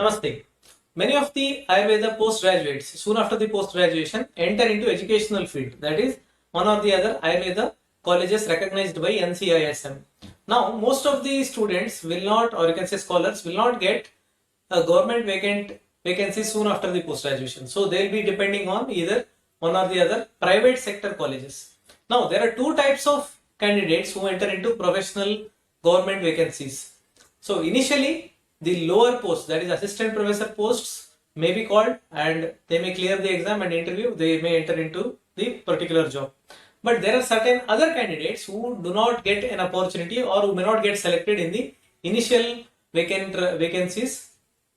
Namaste. Many of the Ayurveda postgraduates, soon after the post-graduation, enter into educational field. That is, one or the other Ayurveda colleges recognized by NCISM. Now, most of the students will not, or you can say scholars, will not get a government vacancy soon after the post-graduation. So, they will be depending on either one or the other private sector colleges. Now, there are two types of candidates who enter into professional government vacancies. So, initially, the lower posts, that is assistant professor posts, may be called and they may clear the exam and interview, they may enter into the particular job. But there are certain other candidates who do not get an opportunity or who may not get selected in the initial vacancies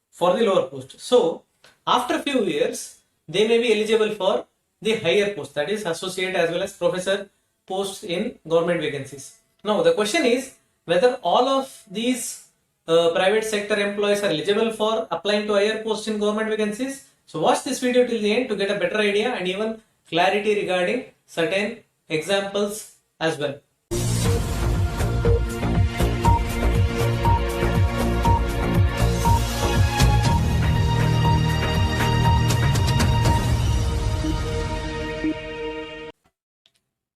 for the lower post. So, after few years, they may be eligible for the higher post, that is associate as well as professor posts in government vacancies. Now, the question is whether all of these private sector employees are eligible for applying to higher posts in government vacancies. So watch this video till the end to get a better idea and even clarity regarding certain examples as well.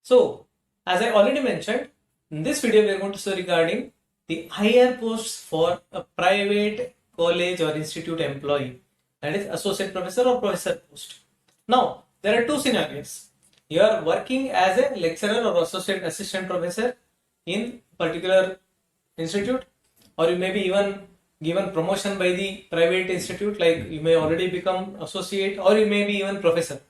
So, as I already mentioned, in this video we are going to see regarding the higher posts for a private college or institute employee, that is associate professor or professor post. Now, there are two scenarios. You are working as a lecturer or associate assistant professor in particular institute, or you may be even given promotion by the private institute, like you may already become associate, or you may be even professor.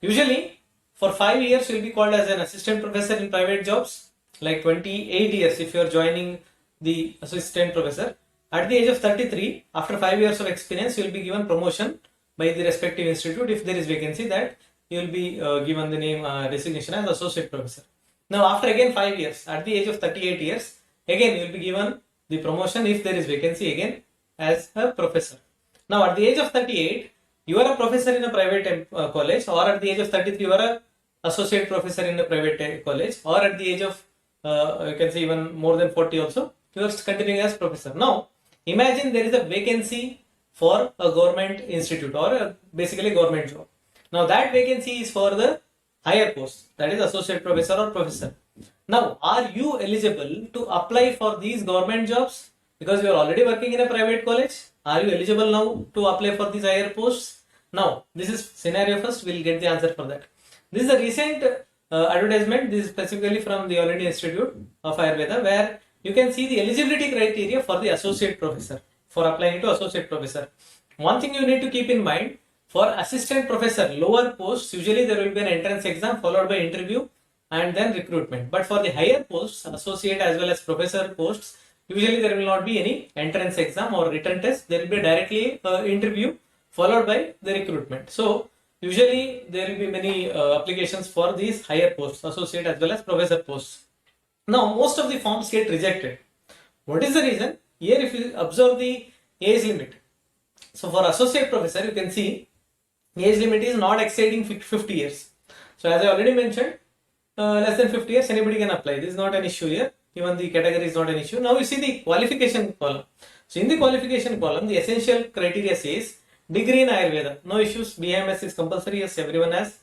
Usually, for 5 years you will be called as an assistant professor in private jobs, like 28 years if you are joining the assistant professor. At the age of 33, after 5 years of experience, you will be given promotion by the respective institute. If there is vacancy, that you will be given the name designation as associate professor. Now, after again 5 years, at the age of 38 years, again you will be given the promotion if there is vacancy again as a professor. Now, at the age of 38, you are a professor in a private college, or at the age of 33, you are a associate professor in a private college, or at the age of you can say even more than 40 also, you are continuing as professor. Now, imagine there is a vacancy for a government institute or basically government job. Now, that vacancy is for the higher post, that is associate professor or professor. Now, are you eligible to apply for these government jobs? Because you are already working in a private college. Are you eligible now to apply for these higher posts? Now, this is scenario first, we will get the answer for that. This is a recent advertisement. This is specifically from the All India Institute of Ayurveda, where you can see the eligibility criteria for the associate professor, for applying to associate professor. One thing you need to keep in mind, for assistant professor lower posts, usually there will be an entrance exam followed by interview and then recruitment. But for the higher posts, associate as well as professor posts, usually there will not be any entrance exam or written test. There will be directly interview followed by the recruitment. So usually there will be many applications for these higher posts, associate as well as professor posts. Now, most of the forms get rejected. What is the reason? Here, if you observe the age limit. So, for associate professor, you can see age limit is not exceeding 50 years. So, as I already mentioned, less than 50 years, anybody can apply. This is not an issue here. Even the category is not an issue. Now, you see the qualification column. So, in the qualification column, the essential criteria says degree in Ayurveda. No issues. BMS is compulsory. Yes, everyone has.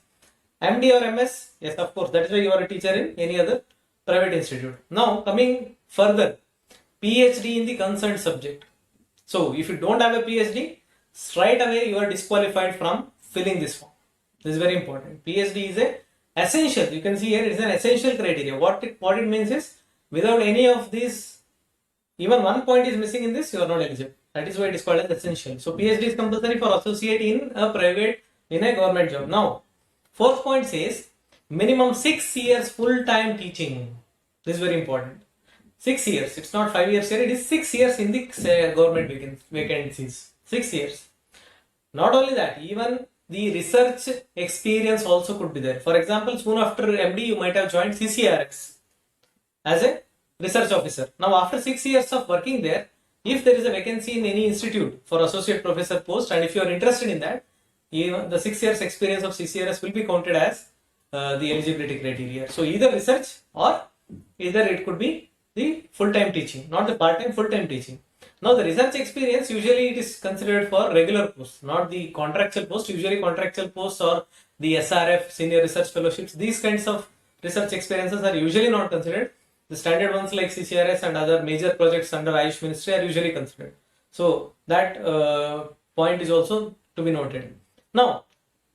MD or MS. Yes, of course. That is why you are a teacher in any other private institute. Now, coming further, PhD in the concerned subject. So, if you don't have a PhD, straight away you are disqualified from filling this form. This is very important. PhD is a essential. You can see here it is an essential criteria. What it means is, without any of these, even one point is missing in this, you are not eligible. That is why it is called as essential. So, PhD is compulsory for associate in a government job. Now, fourth point says, minimum 6 years full-time teaching. This is very important. 6 years. It's not 5 years here. It is 6 years in the government vacancies. 6 years. Not only that, even the research experience also could be there. For example, soon after MD, you might have joined CCRX as a research officer. Now, after 6 years of working there, if there is a vacancy in any institute for associate professor post, and if you are interested in that, the 6 years experience of CCRS will be counted as the eligibility criteria. So either research or either it could be the full-time teaching, not the part-time, full-time teaching. Now the research experience, usually it is considered for regular posts, not the contractual post. Usually contractual posts or the SRF, senior research fellowships, these kinds of research experiences are usually not considered. The standard ones like CCRS and other major projects under Ayush Ministry are usually considered. So that point is also to be noted. Now,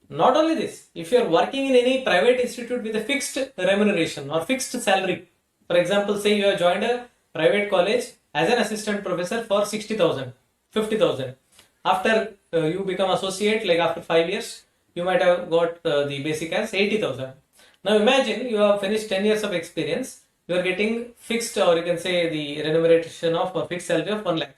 not only this, if you are working in any private institute with a fixed remuneration or fixed salary, for example, say you have joined a private college as an assistant professor for 60,000, 50,000. After you become associate, like after 5 years, you might have got the basic as 80,000. Now imagine you have finished 10 years of experience, you are getting fixed, or you can say the remuneration of a fixed salary of 1 lakh.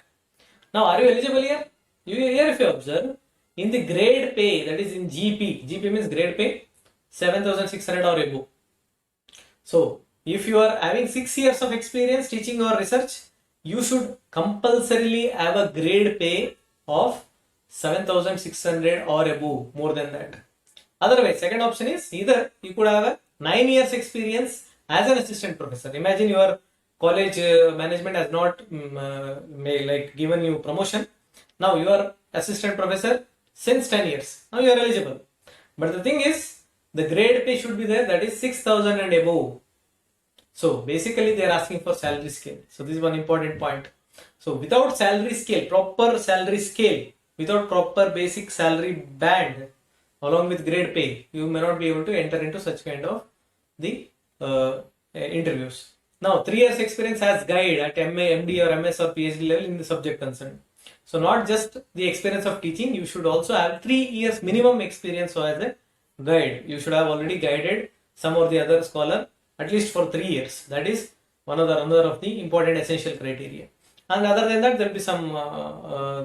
Now, are you eligible here? Here, if you observe, in the grade pay, that is in GP means grade pay, 7,600 or above. So, if you are having 6 years of experience teaching or research, you should compulsorily have a grade pay of 7,600 or above, more than that. Otherwise, second option is either you could have a 9 years experience as an assistant professor. Imagine your college management has not given you promotion. Now you are assistant professor since 10 years. Now you are eligible. But the thing is, the grade pay should be there, that is 6,000 and above. So basically they are asking for salary scale. So this is one important point. So without salary scale, proper salary scale, without proper basic salary band along with grade pay, you may not be able to enter into such kind of the interviews. Now 3 years experience as guide at MA, MD or MS or PhD level in the subject concerned. So not just the experience of teaching, you should also have 3 years minimum experience as a guide. You should have already guided some or the other scholar at least for 3 years. That is another of the important essential criteria. And other than that, there will be some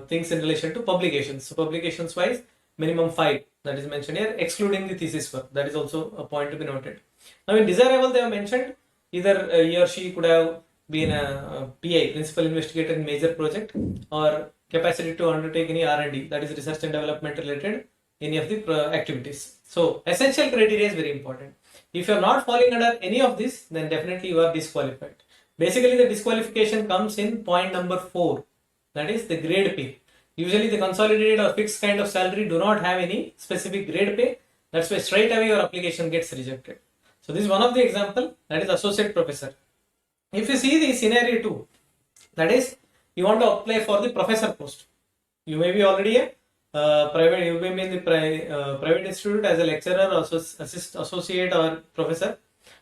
things in relation to publications. So publications wise, minimum 5 that is mentioned here, excluding the thesis work. That is also a point to be noted. Now in desirable, they have mentioned either he or she could have been a PI, principal investigator in major project, or capacity to undertake any R&D, that is research and development related any of the activities. So essential criteria is very important. If you are not falling under any of this, then definitely you are disqualified. Basically the disqualification comes in point number 4, that is the grade pay. Usually the consolidated or fixed kind of salary do not have any specific grade pay. That's why straight away your application gets rejected. So this is one of the example, that is associate professor. If you see the scenario 2, that is you want to apply for the professor post. You may be already a private, you may be in the private institute as a lecturer or associate or professor.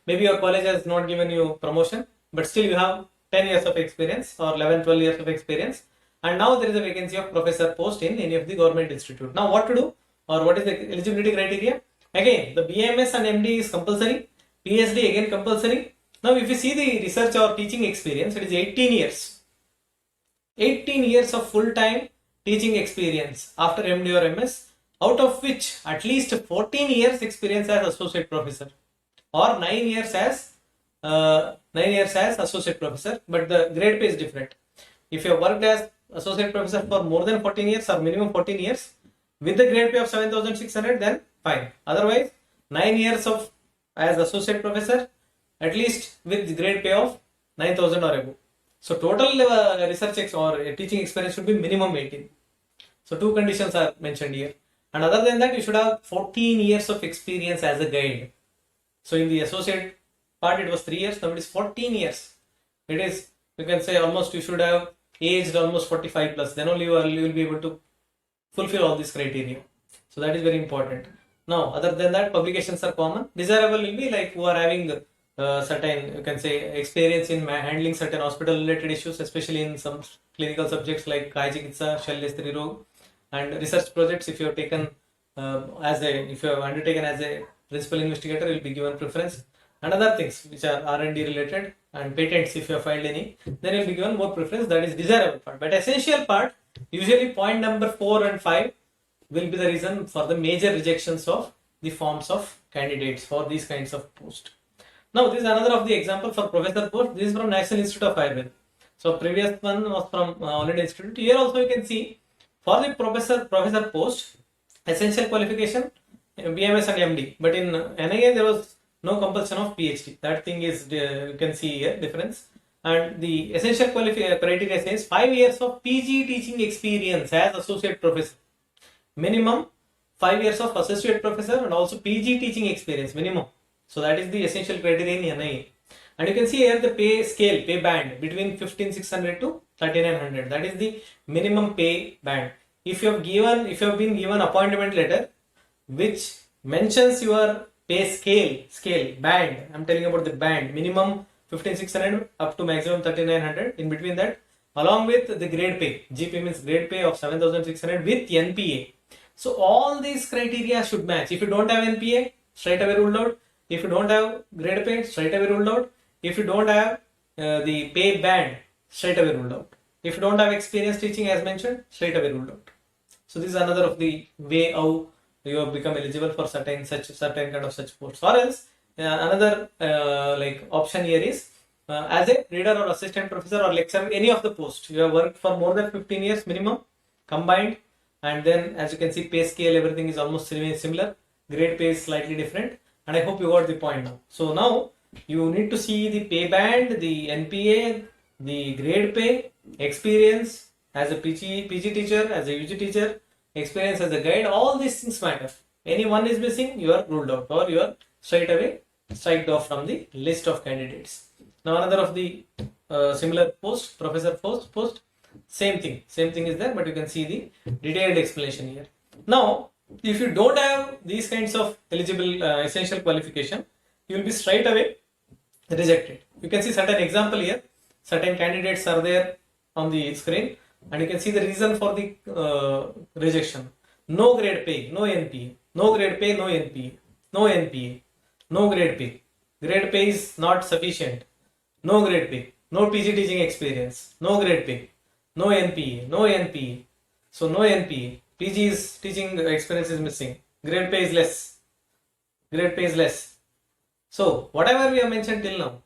Maybe your college has not given you promotion, but still you have 10 years of experience or 11, 12 years of experience. And now there is a vacancy of professor post in any of the government institute. Now what to do, or what is the eligibility criteria? Again, the BMS and MD is compulsory. PhD again compulsory. Now if you see the research or teaching experience, it is 18 years. 18 years of full-time teaching experience after MD or MS, out of which at least 14 years experience as associate professor or 9 years as associate professor, but the grade pay is different. If you have worked as associate professor for more than 14 years or minimum 14 years with the grade pay of 7,600, then fine. Otherwise, 9 years of as associate professor, at least with the grade pay of 9,000 or above. So total research or teaching experience should be minimum 18. So 2 conditions are mentioned here. And other than that, you should have 14 years of experience as a guide. So in the associate part, it was 3 years. Now it is 14 years. It is, you can say, almost you should have aged almost 45 plus. Then only you will be able to fulfill all these criteria. So that is very important. Now, other than that, publications are common. Desirable will be like who are having certain, you can say, experience in handling certain hospital related issues, especially in some clinical subjects like Kaya Chikitsa, Shalya Stri Rog, and research projects. If you have taken if you have undertaken as a principal investigator, you will be given preference. And other things which are R&D related and patents, if you have filed any, then you will be given more preference. That is desirable part. But essential part, usually point number 4 and 5 will be the reason for the major rejections of the forms of candidates for these kinds of posts. Now this is another of the example for professor post. This is from National Institute of Ayurveda. So previous one was from All India Institute. Here also you can see for the professor post, essential qualification BMS and MD. But in NIA there was no compulsion of PhD. That thing is, you can see here difference. And the essential criteria says 5 years of PG teaching experience as associate professor. Minimum 5 years of associate professor and also PG teaching experience minimum. So that is the essential criteria in NIA. And you can see here the pay scale, pay band between 15,600 to 3,900. That is the minimum pay band. If you have been given appointment letter which mentions your pay scale band, I'm telling about the band, minimum 15,600 up to maximum 3,900. In between that, along with the grade pay, GP means grade pay of 7,600 with NPA. So all these criteria should match. If you don't have NPA, straight away ruled out. If you don't have grade pay, straight away ruled out. If you don't have the pay band, straight away ruled out. If you don't have experience teaching as mentioned, straight away ruled out. So this is another of the way how you have become eligible for certain kind of such posts. Or else another like option here is as a reader or assistant professor or lecturer, any of the post you have worked for more than 15 years minimum combined, and then as you can see pay scale everything is almost similar, grade pay is slightly different, and I hope you got the point now. So now you need to see the pay band, the NPA, the grade pay, experience as a PG teacher, as a UG teacher, experience as a guide. All these things matter. Any one is missing, you are ruled out or you are straight away striked off from the list of candidates. Now another of the similar post, professor post, same thing is there, but you can see the detailed explanation here. Now if you don't have these kinds of eligible essential qualification, you will be straight away rejected. You can see certain example here, certain candidates are there on the screen, and you can see the reason for the rejection. No grade pay, no NPA, no grade pay, no NPA, no NPA, no grade pay, grade pay is not sufficient, no grade pay, no PG teaching experience, no grade pay, no NPA, no NPA, so no NPA, PG's teaching experience is missing, grade pay is less. So whatever we have mentioned till now,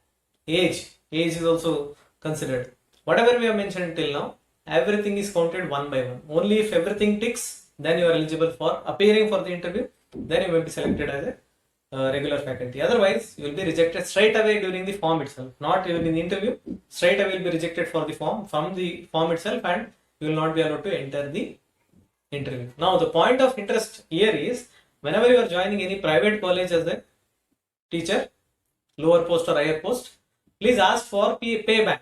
age is also considered. Whatever we have mentioned till now, everything is counted one by one. Only if everything ticks, then you are eligible for appearing for the interview. Then you will be selected as a regular faculty. Otherwise, you will be rejected straight away during the form itself. Not even in the interview. Straight away will be rejected for the form from the form itself, and you will not be allowed to enter the interview. Now the point of interest here is whenever you are joining any private college as a teacher, lower post or higher post, please ask for pay band.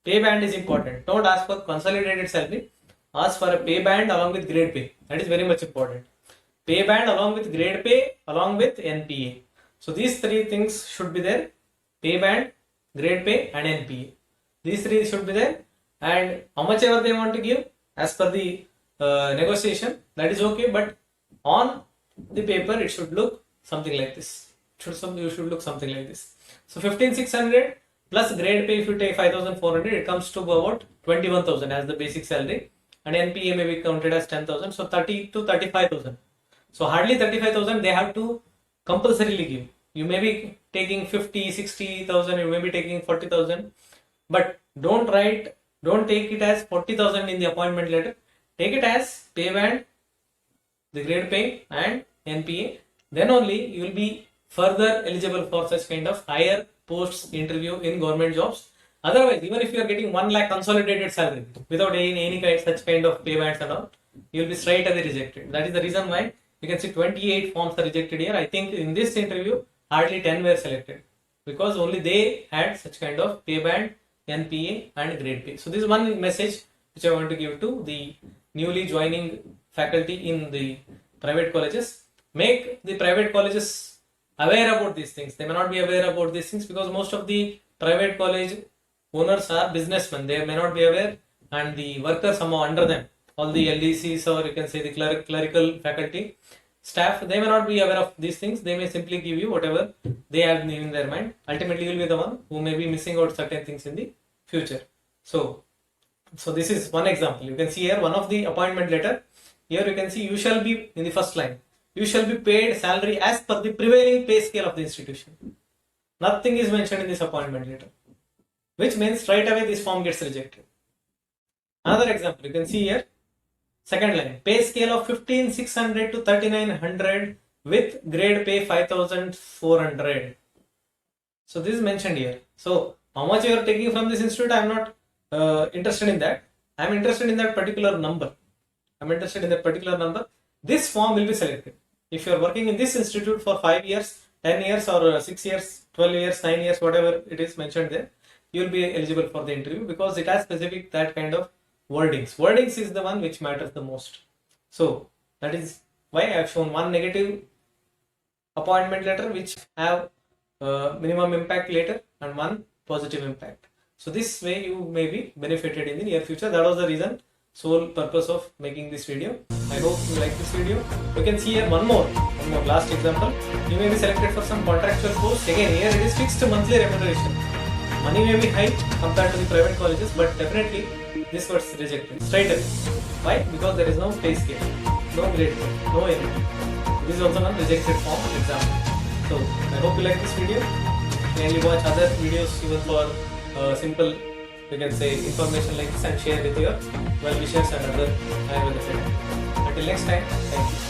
Pay band is important. Don't ask for consolidated salary. Ask for a pay band along with grade pay. That is very much important. Pay band along with grade pay along with NPA. So these three things should be there. Pay band, grade pay and NPA. These three should be there, and how much ever they want to give as per the negotiation, that is okay, but on the paper it should look something like this. You should look something like this. So 15,600 plus grade pay, if you take 5,400, it comes to about 21,000 as the basic salary, and NPA may be counted as 10,000, so 30 to 35,000. So hardly 35,000 they have to compulsorily give. You may be taking 50, 60,000, you may be taking 40,000, but don't take it as 40,000 in the appointment letter. Take it as pay band, the grade pay and NPA. Then only you will be further eligible for such kind of higher posts interview in government jobs. Otherwise, even if you are getting 1 lakh consolidated salary without any kind such kind of pay bands and all, you will be straight away rejected. That is the reason why you can see 28 forms are rejected here. I think in this interview hardly 10 were selected because only they had such kind of pay band, NPA and grade pay. So this is one message which I want to give to the newly joining faculty in the private colleges. Make the private colleges aware about these things. They may not be aware about these things because most of the private college owners are businessmen. They may not be aware, and the workers somehow under them, all the LDCs or you can say the clerical faculty staff, they may not be aware of these things. They may simply give you whatever they have in their mind. Ultimately, you will be the one who may be missing out certain things in the future. So this is one example. You can see here one of the appointment letter. Here you can see you shall be, in the first line, you shall be paid salary as per the prevailing pay scale of the institution. Nothing is mentioned in this appointment letter, which means straight away this form gets rejected. Another example, you can see here, second line, pay scale of 15,600 to 3,900 with grade pay 5,400. So this is mentioned here. So How much you are taking from this institute, I am not interested in that. I am interested in that particular number. This form will be selected. If you are working in this institute for 5 years, 10 years or 6 years, 12 years, 9 years, whatever it is mentioned there, you will be eligible for the interview because it has specific that kind of wordings. Wordings is the one which matters the most. So that is why I have shown one negative appointment letter which have minimum impact later and one positive impact. So this way you may be benefited in the near future. That was the reason, sole purpose of making this video. I hope you like this video. You can see here one more last example. You may be selected for some contractual post. Again, here it is fixed monthly remuneration. Money may be high compared to the private colleges, but definitely this was rejected straight away. Why? Because there is no pay scale, no grade, no anything. This is also one rejected form example. So I hope you like this video. Kindly watch other videos even for simple, you can say, information like this and share with your well wishers and other Ayurveda friends. Until next time, thank you.